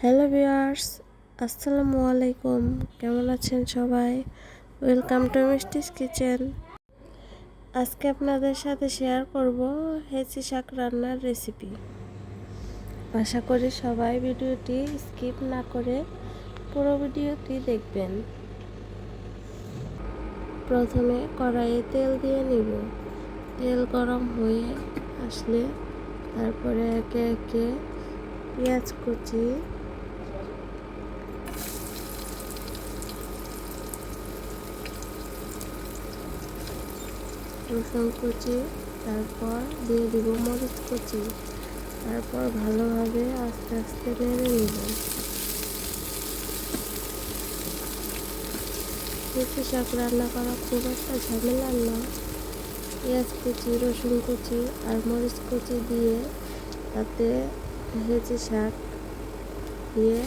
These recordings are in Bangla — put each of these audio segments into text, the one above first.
হ্যালো ভিউয়ার্স, আসসালামু আলাইকুম। কেমন আছেন সবাই? Welcome to মিষ্টিস kitchen. আজকে আপনাদের সাথে শেয়ার করব হেঁচি শাক রান্নার রেসিপি। আশা করি সবাই ভিডিওটি স্কিপ না করে পুরো ভিডিওটি দেখবেন। প্রথমে কড়াইয়ে তেল দিয়ে নিব। তেল গরম হয়ে আসলে তারপরে একে একে পেঁয়াজ কুচি, রসুন কুচি, তারপর দিয়ে দিব মরিচ কুচি, তারপর ভালোভাবে আস্তে আস্তে নেড়ে নিব। হেঁচি শাক রান্না করা খুব একটা ঝামেলার না। পেঁয়াজ কুচি, রসুন কুচি আর মরিচ কুচি দিয়ে তাতে হেঁচি শাক দিয়ে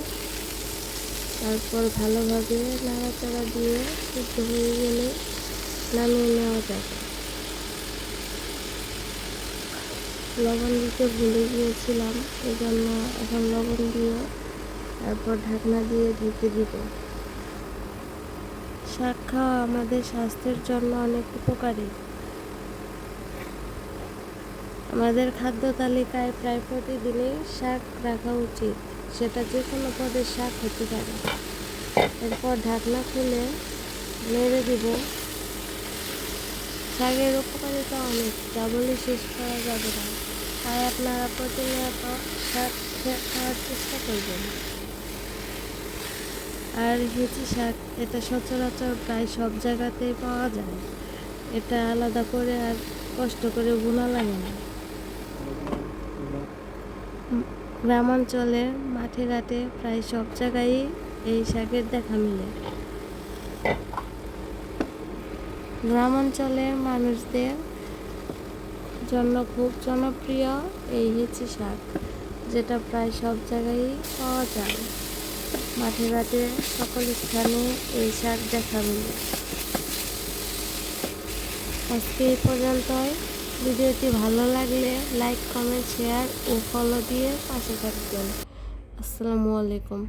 তারপর ভালোভাবে নাড়াচাড়া দিয়ে সিদ্ধ হয়ে গেলে নামিয়ে নেওয়া যাবে। লবণ দিতে ভুলে গিয়েছিলাম, এই জন্য এখন লবণ দিয়ে তারপর ঢাকনা দিয়ে ঢেকে দিব। শাক খাওয়া আমাদের স্বাস্থ্যের জন্য অনেক উপকারী। আমাদের খাদ্য তালিকায় প্রায় প্রতিদিনই শাক রাখা উচিত, সেটা যে কোনো পদের শাক হতে পারে। এরপর ঢাকনা খুলে নেড়ে দিব। শাকের উপকারিতা অনেক, যা বলে শেষ করা যাবে না। তাই আপনারা প্রতিনিয়ত শাক খাওয়ার চেষ্টা করবেন। আর হেঁচি শাক এটা সচরাচর প্রায় সব জায়গাতেই পাওয়া যায়। এটা আলাদা করে আর কষ্ট করে বোনা লাগে না। গ্রামাঞ্চলের মাঠে ঘাটে প্রায় সব জায়গায় এই শাকের দেখা মিলে। গ্রামাঞ্চলের মানুষদের জন্য খুব জনপ্রিয় এই হেঁচি শাক, যেটা প্রায় সব জায়গায় পাওয়া যায়। মাঠে ঘাটে সকল স্থানে এই শাক দেখা মিলে। আজকে এই পর্যন্তই। ভিডিওটি ভালো লাগলে লাইক, কমেন্ট, শেয়ার ও ফলো দিয়ে পাশে থাকবেন। আসসালামু আলাইকুম।